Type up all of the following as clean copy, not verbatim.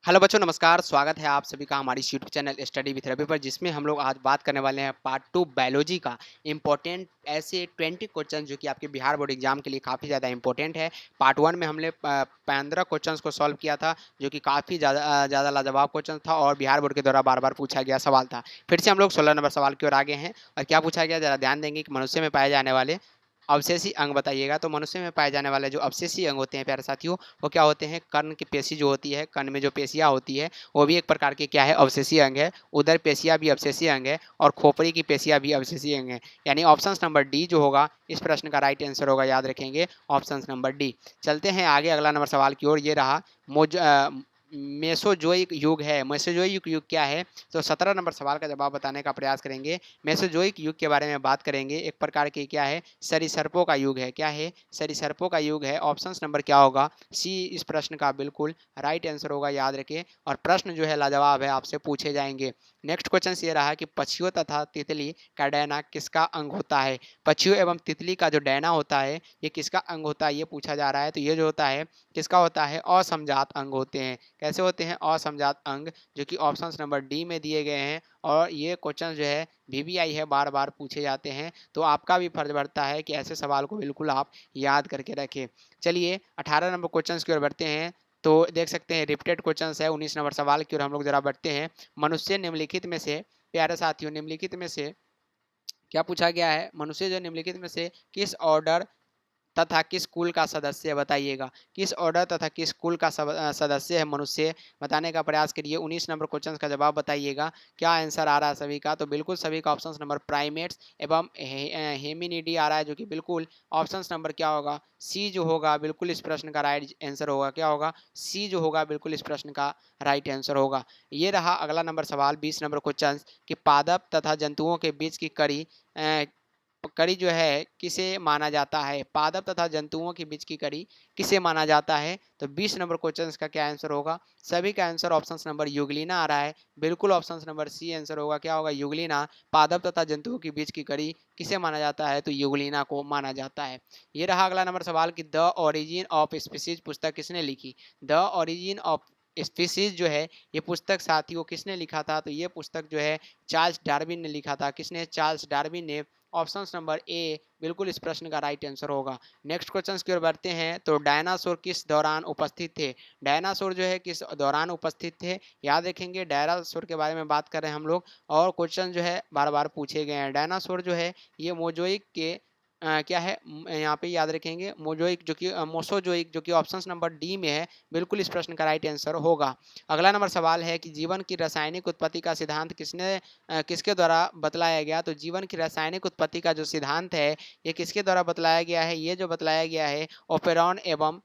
Hello बच्चों, नमस्कार। स्वागत है आप सभी का हमारी YouTube channel study with Ravi पर, जिसमें हम लोग आज बात करने वाले हैं पार्ट 2 बायोलॉजी का इम्पोर्टेंट ऐसे 20 क्वेश्चन जो कि आपके बिहार बोर्ड एग्जाम के लिए काफ़ी ज़्यादा इंपॉर्टेंट है। पार्ट 1 में हमने 15 क्वेश्चंस को सॉल्व किया था, जो कि काफ़ी ज़्यादा लाजवाब क्वेश्चन था और बिहार बोर्ड के द्वारा बार बार पूछा गया सवाल था। फिर से हम लोग 16 नंबर सवाल की ओर आगे हैं। और क्या पूछा गया, ज़रा ध्यान देंगे कि मनुष्य में पाए जाने वाले अवशेषी अंग बताइएगा। तो मनुष्य में पाए जाने वाले जो अवशेषी अंग होते हैं प्यारे साथियों, वो क्या होते हैं? कर्ण की पेशी जो होती है, कर्ण में जो पेशियाँ होती है, वो भी एक प्रकार के क्या है? अवशेषी अंग है। उदर पेशियाँ भी अवशेषी अंग है और खोपड़ी की पेशियाँ भी अवशेषी अंग है। यानी ऑप्शन नंबर डी जो होगा इस प्रश्न का राइट आंसर होगा, याद रखेंगे ऑप्शन नंबर डी। चलते हैं आगे अगला नंबर सवाल की ओर। ये रहा मेसोजोइक युग है। मेसोजोइक युग क्या है? तो 17 नंबर सवाल का जवाब बताने का प्रयास करेंगे। मेसोजोइक युग के बारे में बात करेंगे। एक प्रकार के क्या है? सरीसृपों का युग है। क्या है? सरीसृपों का युग है। ऑप्शन नंबर क्या होगा? सी इस प्रश्न का बिल्कुल राइट आंसर होगा, याद रखिए। और प्रश्न जो है लाजवाब है, आपसे पूछे जाएंगे। नेक्स्ट क्वेश्चन ये रहा कि पक्षियों तथा तितली का डैना किसका अंग होता है? पक्षियों एवं तितली का जो डैना होता है, ये किसका अंग होता है, ये पूछा जा रहा है। तो ये जो होता है किसका होता है? असमजात अंग होते हैं। कैसे होते हैं? असमजात अंग, जो कि ऑप्शन नंबर डी में दिए गए हैं। और ये क्वेश्चन जो है वीवीआई है, बार बार पूछे जाते हैं। तो आपका भी फर्ज बढ़ता है कि ऐसे सवाल को बिल्कुल आप याद करके रखें। चलिए 18 नंबर क्वेश्चन की ओर बढ़ते हैं। तो देख सकते हैं रिपीटेड क्वेश्चन है। 19 नंबर सवाल की ओर हम लोग जरा बढ़ते हैं। मनुष्य निम्नलिखित में से, प्यारे साथियों, निम्नलिखित में से क्या पूछा गया है? मनुष्य जो निम्नलिखित में से किस ऑर्डर तथा किस कुल का सदस्य है, बताइएगा। किस ऑर्डर तथा किस कुल का सदस्य है मनुष्य, बताने का प्रयास करिए। 19 नंबर क्वेश्चन का जवाब बताइएगा। क्या आंसर आ रहा है सभी का? तो बिल्कुल सभी का ऑप्शन नंबर प्राइमेट्स एवं हेमिनिडी आ रहा है, जो कि बिल्कुल ऑप्शन नंबर क्या होगा? सी जो होगा बिल्कुल इस प्रश्न का राइट आंसर होगा। क्या होगा? सी जो होगा बिल्कुल इस प्रश्न का राइट आंसर होगा। ये रहा अगला नंबर सवाल, 20 नंबर क्वेश्चन कि पादप तथा जंतुओं के बीच की कड़ी जो है किसे माना जाता है? पादप तथा जंतुओं के बीच की कड़ी किसे माना जाता है? तो 20 नंबर क्वेश्चन का क्या आंसर होगा? सभी का आंसर ऑप्शन नंबर युगलीना आ रहा है। बिल्कुल ऑप्शन नंबर सी आंसर होगा। क्या होगा? युगलीना। पादप तथा जंतुओं के बीच की कड़ी किसे माना जाता है? तो युगलीना को माना जाता है। ये रहा अगला नंबर सवाल कि द ओरिजिन ऑफ स्पीसीज पुस्तक किसने लिखी? द ओरिजिन ऑफ स्पीसीज जो है ये पुस्तक साथियों किसने लिखा था? तो ये पुस्तक जो है चार्ल्स डार्विन ने लिखा था। किसने? चार्ल्स डार्विन ने। ऑप्शन नंबर ए बिल्कुल इस प्रश्न का राइट आंसर होगा। नेक्स्ट क्वेश्चन की ओर बढ़ते हैं। तो डायनासोर किस दौरान उपस्थित थे? डायनासोर जो है किस दौरान उपस्थित थे, याद रखेंगे। डायनासोर के बारे में बात कर रहे हैं हम लोग। और क्वेश्चन जो है बार बार पूछे गए हैं। डायनासोर जो है ये मोजोइक के क्या है? यहाँ पे याद रखेंगे मोजोइक, जो कि मोसोजोइक, जो कि ऑप्शन नंबर डी में है। बिल्कुल इस प्रश्न का राइट आंसर होगा। अगला नंबर सवाल है कि जीवन की रासायनिक उत्पत्ति का सिद्धांत किसके द्वारा बतलाया गया? तो जीवन की रासायनिक उत्पत्ति का जो सिद्धांत है ये किसके द्वारा बतलाया गया है? ये जो बतलाया गया है ओपेरॉन एवं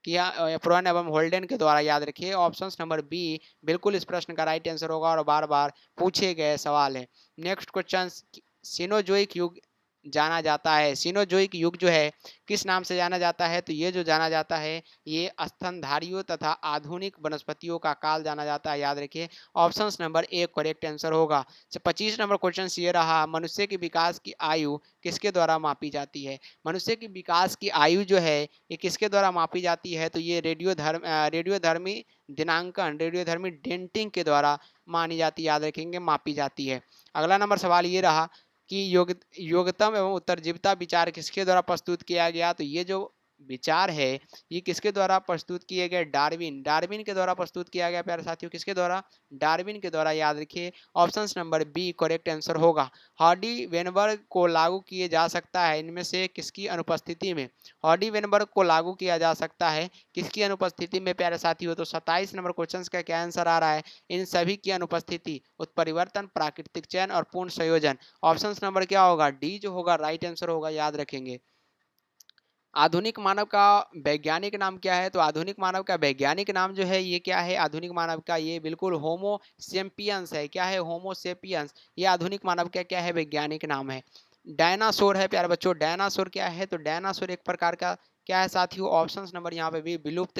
एप्रोन एवं होल्डेन के द्वारा, याद रखिए। ऑप्शन नंबर बी बिल्कुल इस प्रश्न का राइट आंसर होगा और बार बार पूछे गए सवाल है। नेक्स्ट क्वेश्चन, सिनोजोइक युग जाना जाता है। सिनोजोइक युग जो है किस नाम से जाना जाता है? तो ये जो जाना जाता है ये स्तनधारियों तथा आधुनिक वनस्पतियों का काल जाना जाता है, याद रखिए। Option number A correct answer होगा। 25 नंबर क्वेश्चन ये रहा, मनुष्य के विकास की आयु किसके द्वारा मापी जाती है? मनुष्य की विकास की आयु जो है ये किसके द्वारा मापी जाती है? तो ये रेडियोधर्मी दिनांकन, रेडियोधर्मी डेंटिंग के द्वारा मानी जाती है, याद रखेंगे, मापी जाती है। अगला नंबर सवाल ये रहा कि योगतम एवं उत्तरजीविता विचार किसके द्वारा प्रस्तुत किया गया? तो ये जो विचार है ये किसके द्वारा प्रस्तुत किए गए? डार्विन। डार्विन के द्वारा प्रस्तुत किया गया प्यारे साथियों। किसके द्वारा? डार्विन के द्वारा, याद रखिए। Option number B correct answer होगा। हार्डी वेनबर्ग को लागू किए जा सकता है इनमें से किसकी अनुपस्थिति में? हार्डी वेनबर्ग को लागू किया जा सकता है किसकी अनुपस्थिति में प्यारे साथियों? तो 27 नंबर क्वेश्चन का क्या आंसर आ रहा है? इन सभी की अनुपस्थिति, उत्परिवर्तन, प्राकृतिक चयन और पूर्ण संयोजन। ऑप्शन नंबर क्या होगा? डी जो होगा राइट आंसर होगा, याद रखेंगे। आधुनिक मानव का वैज्ञानिक नाम क्या है? तो आधुनिक मानव का वैज्ञानिक नाम जो है ये क्या है? आधुनिक मानव का ये बिल्कुल होमो सेपियंस है। क्या है? होमो सेपियंस। ये आधुनिक मानव का क्या है? वैज्ञानिक नाम है। डायनासोर है प्यारे बच्चों। डायनासोर क्या है? तो डायनासोर एक प्रकार का क्या है साथियों? ऑप्शन नंबर यहाँ पे भी विलुप्त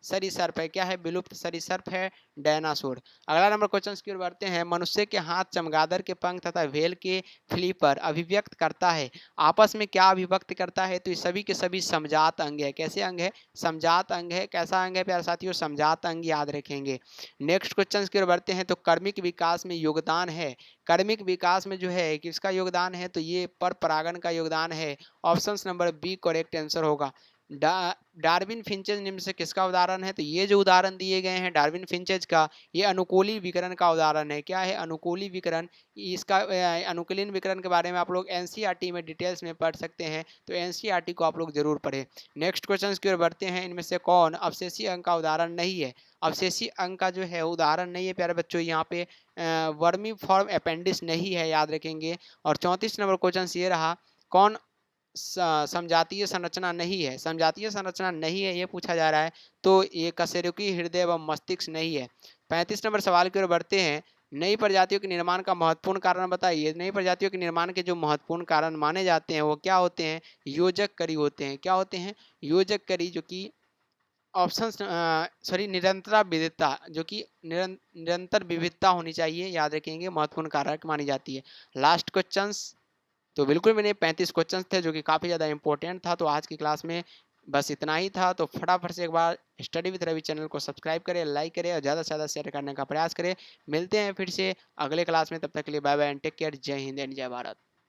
सरीसृप है, क्या है, विलुप्त सरीसृप है डायनासोर। अगला नंबर क्वेश्चन की ओर बढ़ते हैं। मनुष्य के हाथ, चमगादड़ के पंख तथा व्हेल के फ्लीपर अभिव्यक्त करता है, आपस में क्या अभिव्यक्त करता है? तो ये सभी के सभी समजात अंग है। कैसे अंग है? समजात अंग है। कैसा अंग है प्यारे साथियों? समजात अंग, याद रखेंगे। नेक्स्ट क्वेश्चन की ओर बढ़ते हैं। तो कर्मिक विकास में योगदान है, कर्मिक विकास में जो है किसका योगदान है? तो ये पर परागण का योगदान है। Option number B correct answer होगा। डार्विन फिंचेज निम्न से किसका उदाहरण है? तो ये जो उदाहरण दिए गए हैं डार्विन फिंचेज का, ये अनुकूली विकरण का उदाहरण है। क्या है? अनुकूली विकरण। इसका अनुकूलन विकरण के बारे में आप लोग एनसीईआरटी में डिटेल्स में पढ़ सकते हैं, तो एनसीईआरटी को आप लोग जरूर पढ़ें। नेक्स्ट क्वेश्चन की ओर बढ़ते हैं। इनमें से कौन अवशेषी अंग का उदाहरण नहीं है? अवशेषी अंग का जो है उदाहरण नहीं है प्यारे बच्चों, यहाँ पे वर्मी फॉर्म अपेंडिस नहीं है, याद रखेंगे। और 34 नंबर क्वेश्चन ये रहा, कौन समजातीय संरचना नहीं है? समजातीय संरचना नहीं है ये पूछा जा रहा है, तो ये कशेरुकी हृदय एवं मस्तिष्क नहीं है। 35 नंबर सवाल की ओर बढ़ते हैं। नई प्रजातियों के निर्माण का महत्वपूर्ण कारण बताइए। नई प्रजातियों के निर्माण के जो महत्वपूर्ण कारण माने जाते हैं वो क्या होते हैं? योजक करी होते हैं। क्या होते हैं? योजक करी, जो कि ऑप्शन सॉरी निरंतर विविधता, जो कि निरंतर विविधता होनी चाहिए, याद रखेंगे, महत्वपूर्ण कारक मानी जाती है। लास्ट क्वेश्चन तो बिल्कुल भी नहीं, 35 क्वेश्चन थे जो कि काफ़ी ज़्यादा इंपॉर्टेंट था। तो आज की क्लास में बस इतना ही था। तो फटाफट से एक बार स्टडी विद रवि चैनल को सब्सक्राइब करें, लाइक करें और ज़्यादा से ज़्यादा शेयर करने का प्रयास करें। मिलते हैं फिर से अगले क्लास में, तब तक के लिए bye bye and take care. Jai Hind and जय भारत।